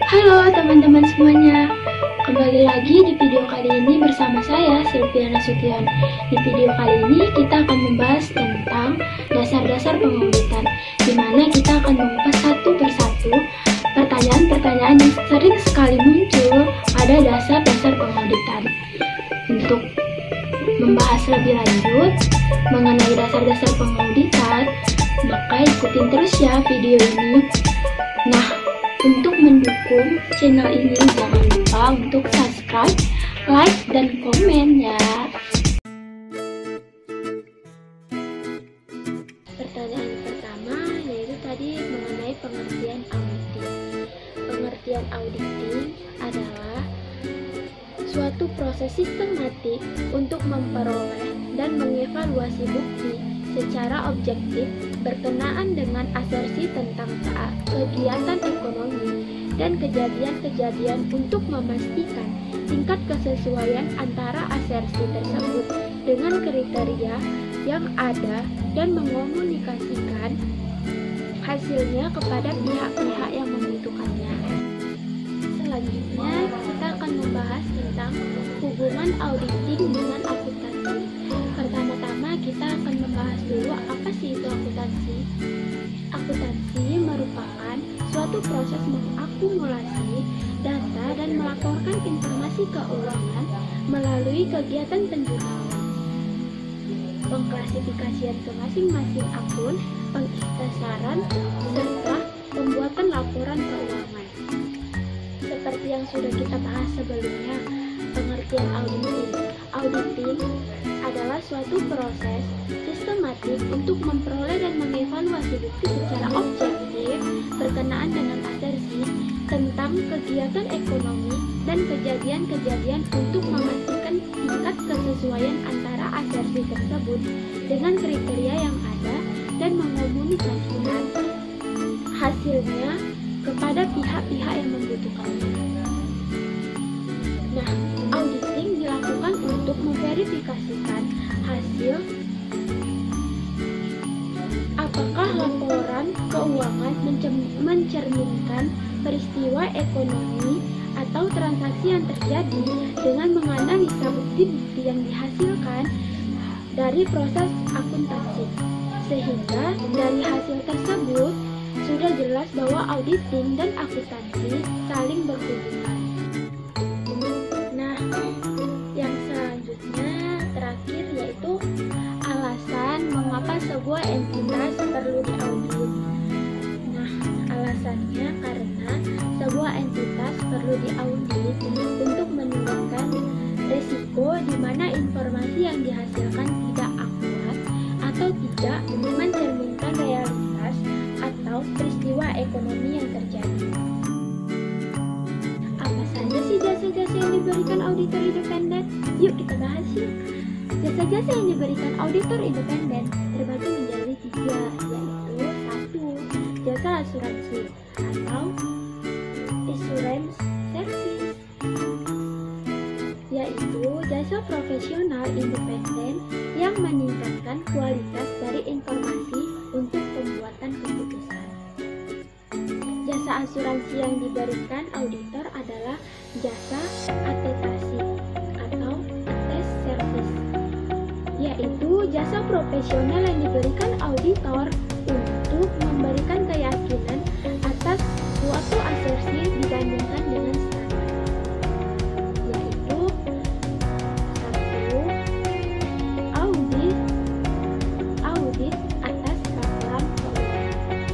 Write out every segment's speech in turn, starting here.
Halo teman-teman semuanya, kembali lagi di video kali ini bersama saya Sylvia Nasution. Di video kali ini kita akan membahas tentang dasar-dasar pengauditan, di mana kita akan mengupas satu persatu pertanyaan-pertanyaan yang sering sekali muncul pada dasar-dasar pengauditan. Untuk membahas lebih lanjut mengenai dasar-dasar pengauditan, maka ikutin terus ya video ini. Nah, untuk mendukung channel ini jangan lupa untuk subscribe, like, dan komen ya. Pertanyaan pertama yaitu tadi mengenai pengertian auditing. Pengertian auditing adalah suatu proses sistematik untuk memperoleh dan mengevaluasi bukti secara objektif berkenaan dengan asersi tentang kegiatan ekonomi dan kejadian-kejadian untuk memastikan tingkat kesesuaian antara asersi tersebut dengan kriteria yang ada dan mengomunikasikan hasilnya kepada pihak-pihak yang membutuhkannya. Selanjutnya, kita akan membahas tentang hubungan auditing dengan akuntansi. Pertama-tama kita akan membahas dulu apa sih itu akuntansi. Akuntansi merupakan suatu proses mengakumulasi data dan melaporkan informasi keuangan melalui kegiatan penjualan, pengklasifikasian ke masing-masing akun, pengikhtisaran, serta pembuatan laporan keuangan. Seperti yang sudah kita bahas sebelumnya, pengertian auditing. Auditing adalah suatu proses sistematik untuk memperoleh dan mengevaluasi bukti secara objektif berkenaan dengan asersi tentang kegiatan ekonomi dan kejadian-kejadian untuk memastikan tingkat kesesuaian antara asersi tersebut dengan kriteria yang ada dan mengomunikasikan hasilnya kepada pihak-pihak yang membutuhkannya. Nah, auditing dilakukan untuk memverifikasikan hasil apakah laporan keuangan mencerminkan peristiwa ekonomi atau transaksi yang terjadi dengan menganalisa bukti-bukti yang dihasilkan dari proses akuntansi, sehingga dari hasil tersebut sudah jelas bahwa auditing dan akuntansi saling berhubungan. Nah, yang selanjutnya terakhir yaitu alasan mengapa sebuah entitas perlu diaudit. Nah, alasannya karena sebuah entitas perlu diaudit untuk menurunkan risiko di mana informasi yang dihasilkan tidak akurat atau tidak mencerminkan realitas atau peristiwa ekonomi yang terjadi. Apa saja sih jasa-jasa yang diberikan auditor independen? Yuk kita bahas yuk. Jasa-jasa yang diberikan auditor independen terbagi menjadi 3, yaitu 1. Jasa asuransi atau insurance service, yaitu jasa profesional independen yang meningkatkan kualitas dari informasi untuk pembuatan keputusan. Jasa asuransi yang diberikan auditor adalah jasa atestasi atau attest service, yaitu jasa profesional yang diberikan auditor untuk memberikan keyakinan atas suatu asersi dibandingkan dengan standar, yaitu 1. Audit atas laporan keuangan.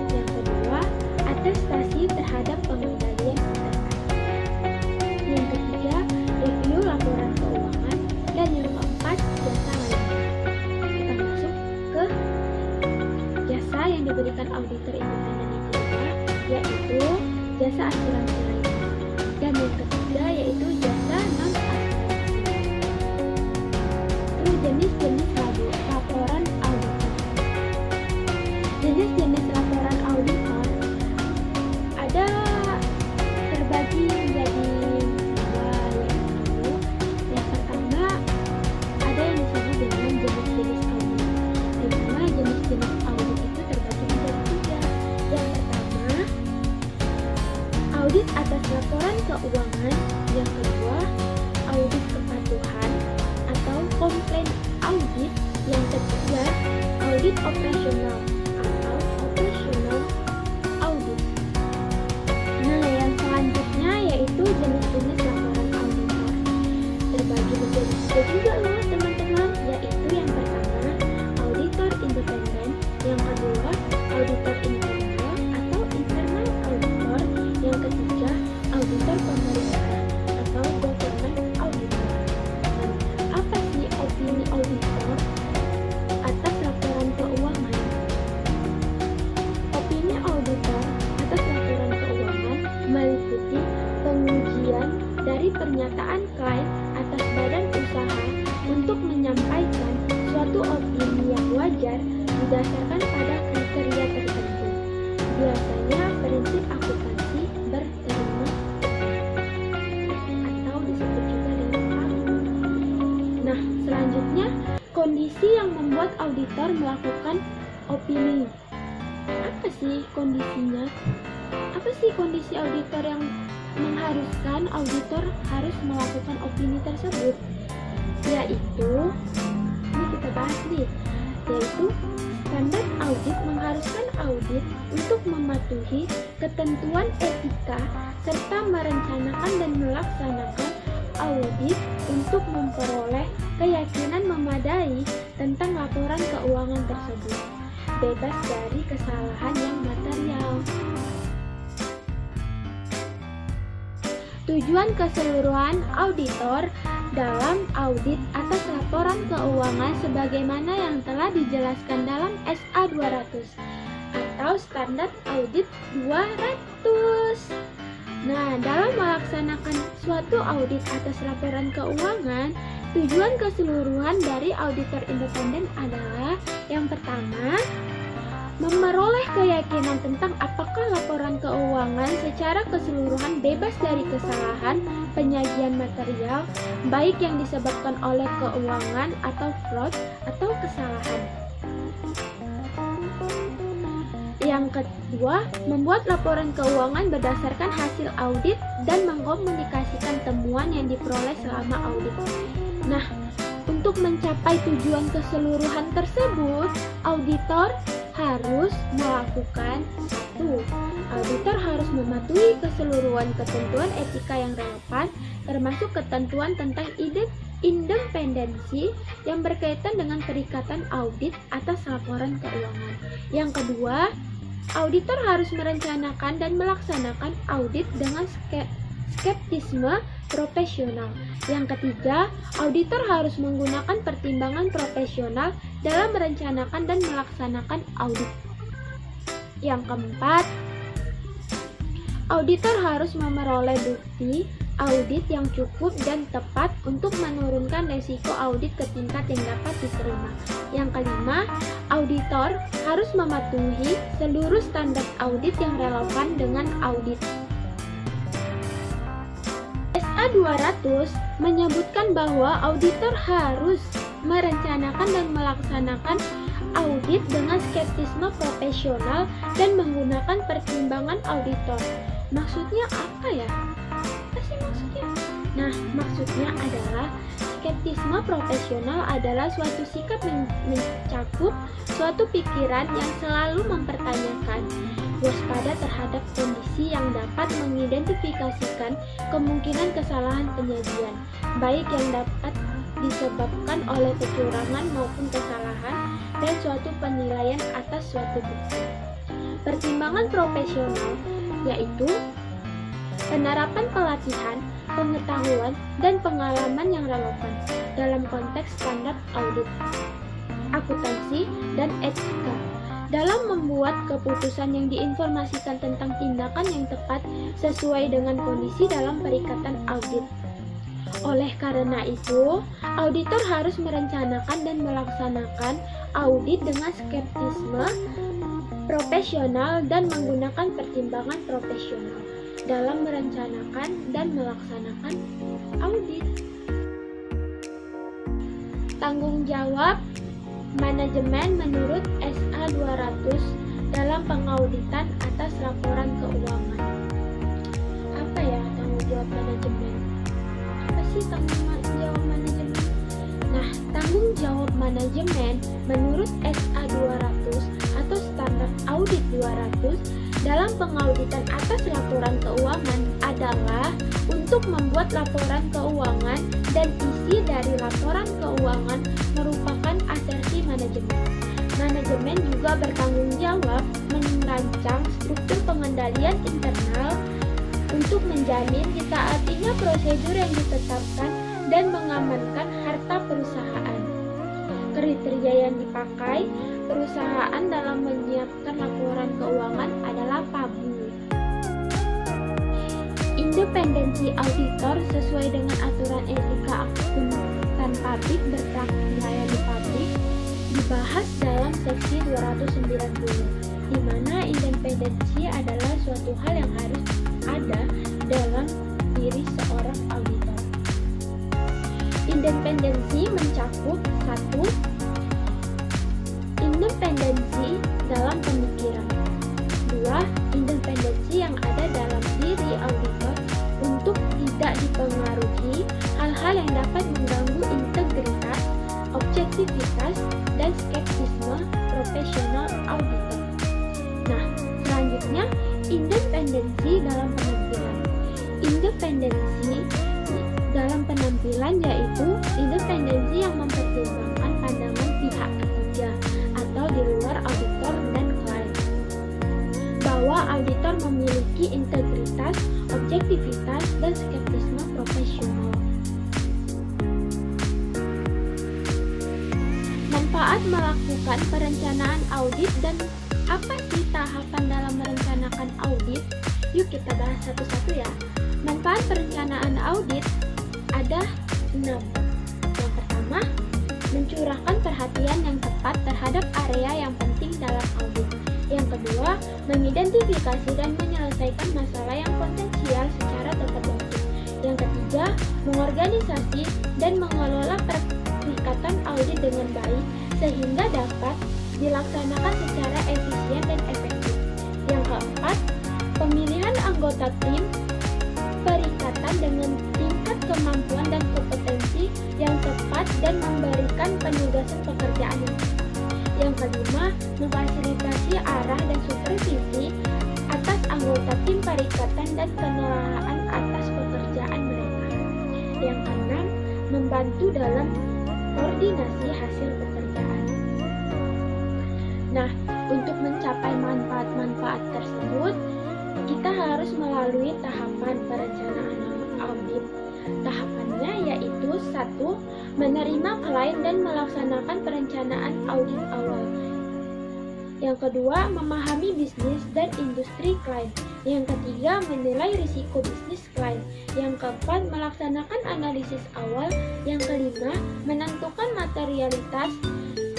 Yang kedua, atestasi terhadap pengendalian transaksi. Yang ketiga, review laporan keuangan. Dan yang keempat, jasa lainnya. Kita masuk ke jasa yang diberikan auditor independen yang kedua, yaitu jasa asuransi lainnya. Dan yang ketiga yaitu jasa non-asuransi. Itu jenis-jenis laporan auditor. Jenis-jenis laporan auditor ada terbagi menjadi 2, yaitu yang pertama ada yang disebut dengan jenis-jenis audit, di mana jenis-jenis audit itu terbagi menjadi 3. Yang pertama, audit atas laporan keuangan. Yang kedua, audit kepatuhan atau komplain audit. Yang ketiga, audit operasional atau operational audit. Nah, yang selanjutnya yaitu jenis-jenis laporan auditor. Terbagi menjadi tiga juga loh teman-teman, yaitu yang pertama, auditor independen. Yang kedua, auditor internal atau internal auditor. Yang ketiga, auditor pemerintah atau government auditor. Dan apa sih opini auditor atas laporan keuangan? Opini auditor atas laporan keuangan meliputi pengujian dari pernyataan klaim atas badan usaha untuk menyampaikan suatu opini yang wajar didasarkan pada kriteria tertentu. Biasanya prinsip akuntansi berterima atau disebut juga dengan AKU. Nah, selanjutnya kondisi yang membuat auditor melakukan opini. Apa sih kondisinya? Apa sih kondisi auditor yang mengharuskan auditor harus melakukan opini tersebut? Yaitu, ini kita bahas nih, yaitu standar audit mengharuskan audit untuk mematuhi ketentuan etika serta merencanakan dan melaksanakan audit untuk memperoleh keyakinan memadai tentang laporan keuangan tersebut, bebas dari kesalahan yang material. Tujuan keseluruhan auditor dalam audit atas laporan keuangan sebagaimana yang telah dijelaskan dalam SA 200 atau Standar Audit 200. Nah, dalam melaksanakan suatu audit atas laporan keuangan, tujuan keseluruhan dari auditor independen adalah yang pertama, memperoleh keyakinan tentang apakah laporan keuangan secara keseluruhan bebas dari kesalahan penyajian material, baik yang disebabkan oleh keuangan atau fraud atau kesalahan. Yang kedua, membuat laporan keuangan berdasarkan hasil audit dan mengkomunikasikan temuan yang diperoleh selama audit. Nah, untuk mencapai tujuan keseluruhan tersebut, auditor harus melakukan satu, auditor harus mematuhi keseluruhan ketentuan etika yang relevan, termasuk ketentuan tentang independensi yang berkaitan dengan perikatan audit atas laporan keuangan. Yang kedua, auditor harus merencanakan dan melaksanakan audit dengan skeptisme profesional. Yang ketiga, auditor harus menggunakan pertimbangan profesional dalam merencanakan dan melaksanakan audit. Yang keempat, auditor harus memperoleh bukti audit yang cukup dan tepat untuk menurunkan risiko audit ke tingkat yang dapat diterima. Yang kelima, auditor harus mematuhi seluruh standar audit yang relevan dengan audit. SA 200 menyebutkan bahwa auditor harus merencanakan dan melaksanakan audit dengan skeptisme profesional dan menggunakan pertimbangan auditor. Maksudnya apa ya? Apa sih maksudnya? Nah, maksudnya adalah skeptisme profesional adalah suatu sikap yang mencakup suatu pikiran yang selalu mempertanyakan, waspada terhadap kondisi yang dapat mengidentifikasikan kemungkinan kesalahan penyajian, baik yang dapat disebabkan oleh kecurangan maupun kesalahan, dan suatu penilaian atas suatu bukti. Pertimbangan profesional yaitu penerapan pelatihan, pengetahuan, dan pengalaman yang relevan dalam konteks standar audit, akuntansi, dan etika dalam membuat keputusan yang diinformasikan tentang tindakan yang tepat sesuai dengan kondisi dalam perikatan audit. Oleh karena itu, auditor harus merencanakan dan melaksanakan audit dengan skeptisme profesional dan menggunakan pertimbangan profesional dalam merencanakan dan melaksanakan audit. Tanggung jawab manajemen menurut SA 200 dalam pengauditan atas laporan keuangan. manajemen menurut SA 200 atau standar audit 200 dalam pengauditan atas laporan keuangan adalah untuk membuat laporan keuangan dan isi dari laporan keuangan merupakan asersi manajemen. Manajemen juga bertanggung jawab merancang struktur pengendalian internal untuk menjamin ditaatinya prosedur yang ditetapkan dan mengamankan harta perusahaan. Kriteria yang dipakai perusahaan dalam menyiapkan laporan keuangan adalah PABU. Independensi auditor sesuai dengan aturan etika akuntan publik berpraktik melayani publik dibahas dalam seksi 290, di mana independensi adalah suatu hal yang harus ada dalam diri seorang auditor. Independensi mencakup 1. Independensi dalam pemikiran. 2. Independensi yang ada dalam diri auditor untuk tidak dipengaruhi hal-hal yang dapat mengganggu integritas, objektivitas, dan skeptisisme profesional auditor. Nah, selanjutnya independensi dalam penampilan. Independensi dalam penampilan yaitu independensi yang mempertimbangkan pandangan pihak ketiga atau di luar auditor dan klien, bahwa auditor memiliki integritas, objektivitas, dan skeptisisme profesional. Manfaat melakukan perencanaan audit dan apa sih tahapan dalam merencanakan audit? Yuk kita bahas satu-satu ya. Manfaat perencanaan audit ada 6. Yang pertama, mencurahkan perhatian yang tepat terhadap area yang penting dalam audit. Yang kedua, mengidentifikasi dan menyelesaikan masalah yang potensial secara tepat waktu. Yang ketiga, mengorganisasi dan mengelola perikatan audit dengan baik sehingga dapat dilaksanakan secara efisien dan efektif. Yang keempat, pemilihan anggota tim perikatan dengan tingkat kemampuan dan kompetensi yang tepat dan memberikan penugasan pekerjaan yang tepat. Yang kelima, memfasilitasi arah dan supervisi atas anggota tim perikatan dan penelahan atas pekerjaan mereka. Yang keenam, membantu dalam koordinasi hasil pekerjaan. Nah, untuk mencapai manfaat-manfaat tersebut, kita harus melalui tahapan perencanaan audit. Tahapannya yaitu 1. Menerima klien dan melaksanakan perencanaan audit awal. Yang kedua, memahami bisnis dan industri klien. Yang ketiga, menilai risiko bisnis klien. Yang keempat, melaksanakan analisis awal. Yang kelima, menentukan materialitas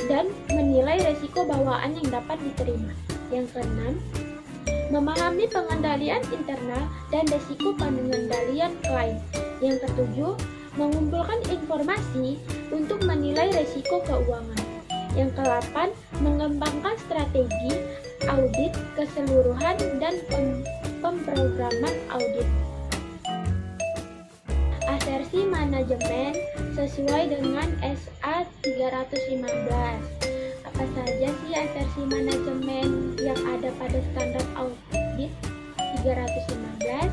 dan menilai risiko bawaan yang dapat diterima. Yang keenam, memahami pengendalian internal dan risiko pengendalian klien. Yang ketujuh, mengumpulkan informasi untuk menilai risiko keuangan. Yang ke-8, mengembangkan strategi audit keseluruhan dan pemrograman audit. Asersi manajemen sesuai dengan SA 315. Apa saja sih asersi manajemen yang ada pada standar audit 315?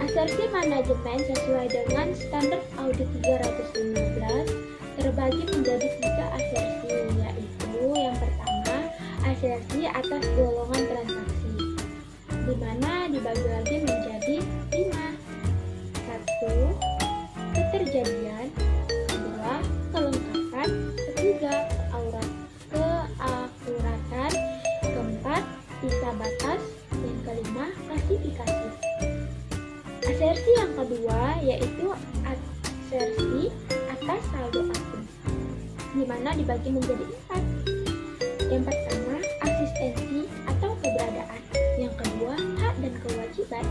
Asersi manajemen sesuai dengan standar audit 315 terbagi menjadi 3 asersi, yaitu yang pertama, asersi atas golongan transaksi, di mana dibagi lagi menjadi 5. 1. Keterjadian. 2. Kelengkapan. 3. Keakuratan. 4. Sisa batas. Yang kelima, klasifikasi. Asersi yang kedua yaitu asersi atas saldo akun, di mana dibagi menjadi 4. Yang pertama, asistensi atau keberadaan. Yang kedua, hak dan kewajiban.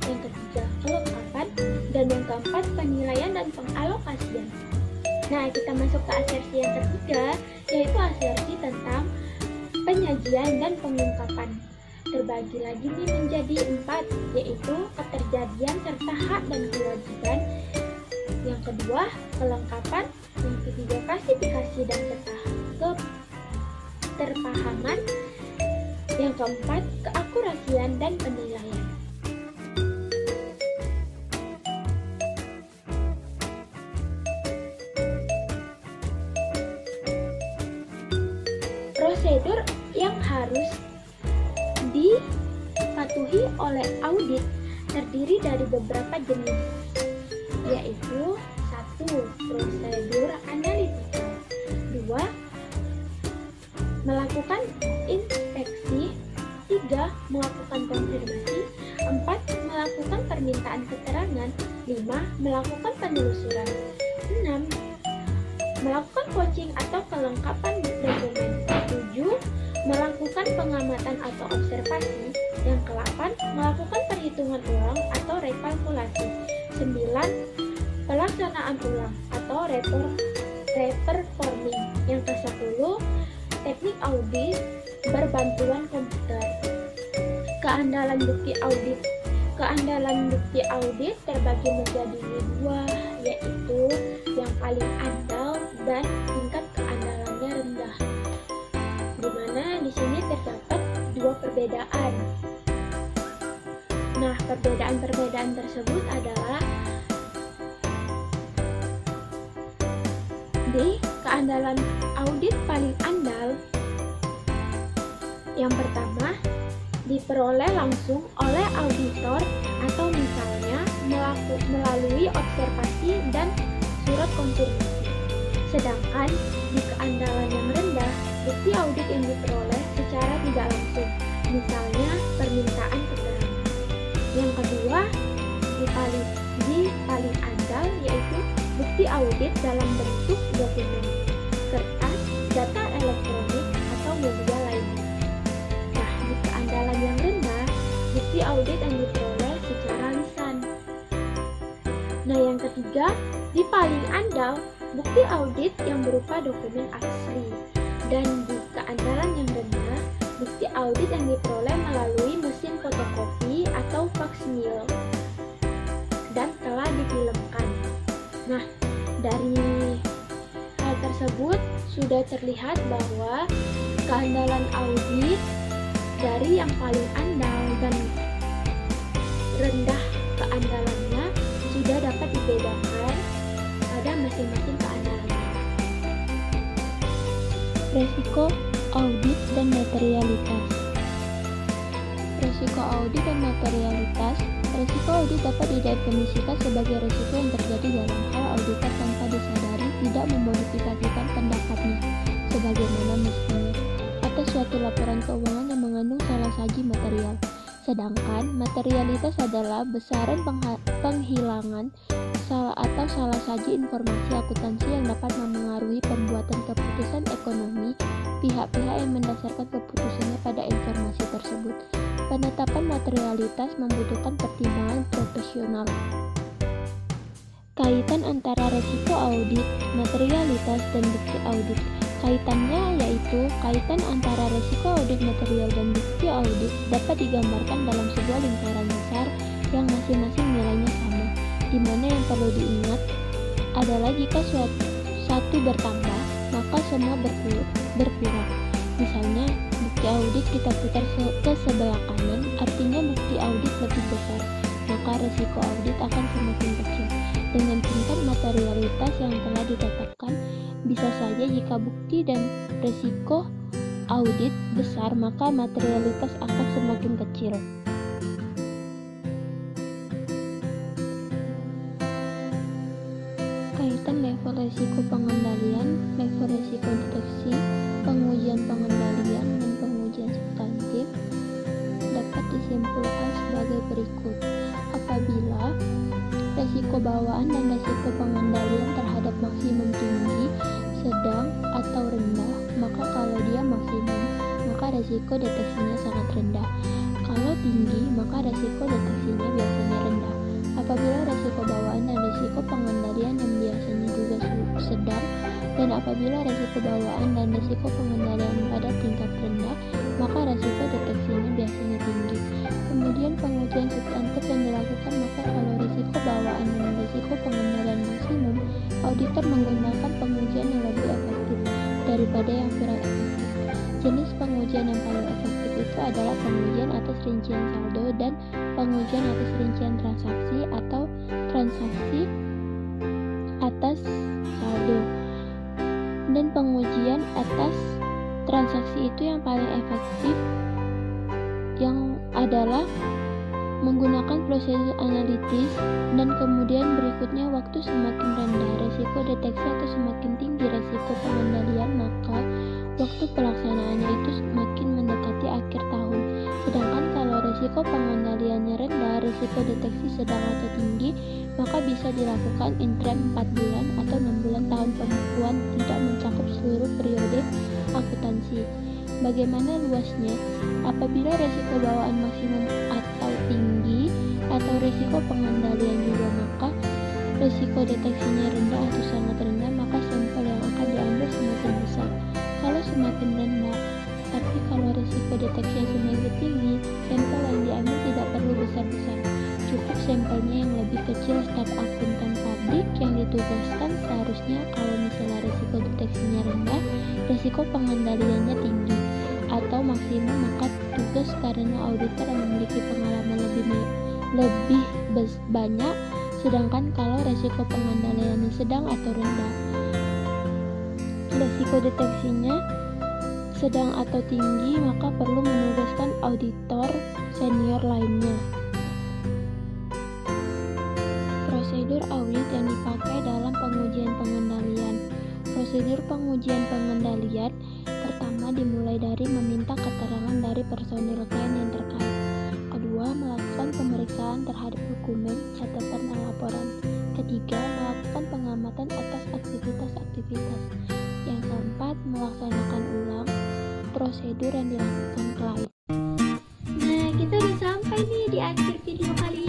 Yang ketiga, kelengkapan. Dan yang keempat, penilaian dan pengalokasian. Nah, kita masuk ke asersi yang ketiga, yaitu asersi tentang penyajian dan pengungkapan. Terbagi lagi nih menjadi 4, yaitu keterjadian serta hak dan kewajiban. Yang kedua, kelengkapan. Yang ketiga, klasifikasi dan keterpahaman. Yang keempat, keakurasian dan penilaian. Prosedur yang harus dipatuhi oleh audit terdiri dari beberapa jenis, yaitu 1. Prosedur analitikal, 2. Melakukan inspeksi, 3. Melakukan konfirmasi, 4. Melakukan permintaan keterangan, 5. Melakukan penelusuran, 6. Melakukan coaching atau kelengkapan dokumen, 7. Melakukan pengamatan atau observasi, yang ke-8. Melakukan perhitungan ulang atau rekalkulasi, 9. Pelaksanaan ulang atau reperforming, yang ke-10. Teknik audit berbantuan komputer. Keandalan bukti audit. Keandalan bukti audit terbagi menjadi dua, yaitu yang paling andal dan tingkat keandalannya rendah. Di mana di sini terdapat dua perbedaan. Nah, perbedaan-perbedaan tersebut adalah di keandalan audit paling andal. Yang pertama, diperoleh langsung oleh auditor atau misalnya melalui observasi dan surat konfirmasi. Sedangkan di keandalan yang rendah, bukti audit yang diperoleh secara tidak langsung, misalnya permintaan keterangan. Yang kedua, di paling andal yaitu bukti audit dalam bentuk dokumen, kertas, data elektronik, atau media lainnya. Nah, di keandalan yang rendah, bukti audit yang diperoleh secara lisan. Nah, yang ketiga, di paling andal, bukti audit yang berupa dokumen asli. Dan di keandalan yang rendah, bukti audit yang diperoleh melalui mesin fotokopi atau faksimil dan telah difilmkan. Nah, dari hal tersebut sudah terlihat bahwa keandalan audit dari yang paling andal dan rendah keandalannya sudah dapat dibedakan pada masing-masing keandalan. Resiko audit dan materialitas. Resiko audit dan materialitas. Resiko audit dapat didefinisikan sebagai resiko yang terjadi dalam hal auditor tanpa disadari tidak memodifikasikan pendapatnya, sebagaimana misalnya atas suatu laporan keuangan yang mengandung salah saji material. Sedangkan materialitas adalah besaran penghilangan atau salah saji informasi akuntansi yang dapat mempengaruhi pembuatan keputusan ekonomi pihak-pihak yang mendasarkan keputusannya pada informasi tersebut. Penetapan materialitas membutuhkan pertimbangan profesional. Kaitan antara resiko audit, materialitas, dan bukti audit. Kaitannya yaitu kaitan antara resiko audit material dan bukti audit dapat digambarkan dalam sebuah lingkaran besar yang masing-masing nilainya sama, di mana yang perlu diingat adalah jika satu bertambah, maka semua berkurang. Misalnya, bukti audit kita putar ke sebelah kanan, artinya bukti audit lebih besar, maka resiko audit akan semakin kecil. Dengan tingkat materialitas yang telah ditetapkan, bisa saja jika bukti dan resiko audit besar, maka materialitas akan semakin kecil. Kaitan level resiko pengendalian, level resiko deteksi, pengujian pengendalian, dan pengujian substantif dapat disimpulkan sebagai berikut. Apabila resiko bawaan dan resiko pengendalian terhadap maksimum tinggi, sedang, atau rendah, maka kalau dia maksimum, maka resiko deteksinya sangat rendah. Kalau tinggi, maka resiko deteksinya biasanya rendah. apabila resiko bawaan dan resiko pengendalian yang biasanya juga sedang, dan apabila resiko bawaan dan resiko pengendalian pada tingkat rendah, maka resiko deteksinya biasanya tinggi. Kemudian pengujian substantif yang dilakukan, maka kalau resiko bawaan dan resiko pengendalian maksimum, auditor menggunakan pengujian yang lebih efektif daripada yang kurang efektif. Jenis pengujian yang paling efektif itu adalah pengujian atas rincian saldo dan pengujian atas rincian transaksi atau transaksi atas saldo. Dan pengujian atas transaksi itu yang paling efektif yang adalah menggunakan prosedur analitis, dan kemudian berikutnya waktu semakin rendah resiko deteksi atau semakin tinggi resiko pengendalian, maka waktu pelaksanaannya itu semakin mendekati akhir tahun. Sedangkan kalau resiko pengendaliannya rendah, resiko deteksi sedang atau tinggi, maka bisa dilakukan interim 4 bulan atau 6 bulan tahun pembukuan, tidak mencakup seluruh periode akuntansi. Bagaimana luasnya? Apabila resiko bawaan maksimum atau tinggi atau resiko pengendalian juga, maka resiko deteksinya rendah atau sangat rendah, maka sampel yang akan diambil semakin besar. Kalau semakin rendah, tapi kalau resiko deteksi semakin tinggi, sampel yang diambil tidak perlu besar-besar. Cukup sampelnya yang lebih kecil. Staf akuntan publik yang ditugaskan seharusnya kalau misalnya resiko deteksinya rendah, resiko pengendaliannya tinggi atau maksimum, maka tugas karena auditor yang memiliki pengalaman lebih banyak. Sedangkan kalau resiko pengendaliannya sedang atau rendah, resiko deteksinya sedang atau tinggi, maka perlu menugaskan auditor senior lainnya. Prosedur audit yang dipakai dalam pengujian pengendalian. Prosedur pengujian pengendalian pertama dimulai dari meminta keterangan dari personil klien yang terkait. Kedua, melakukan pemeriksaan terhadap dokumen, catatan, dan laporan. Ketiga, melakukan pengamatan atas aktivitas-aktivitas. Yang keempat, melaksanakan ulang prosedur yang dilakukan klien. Nah, kita udah sampai nih di akhir video kali ini.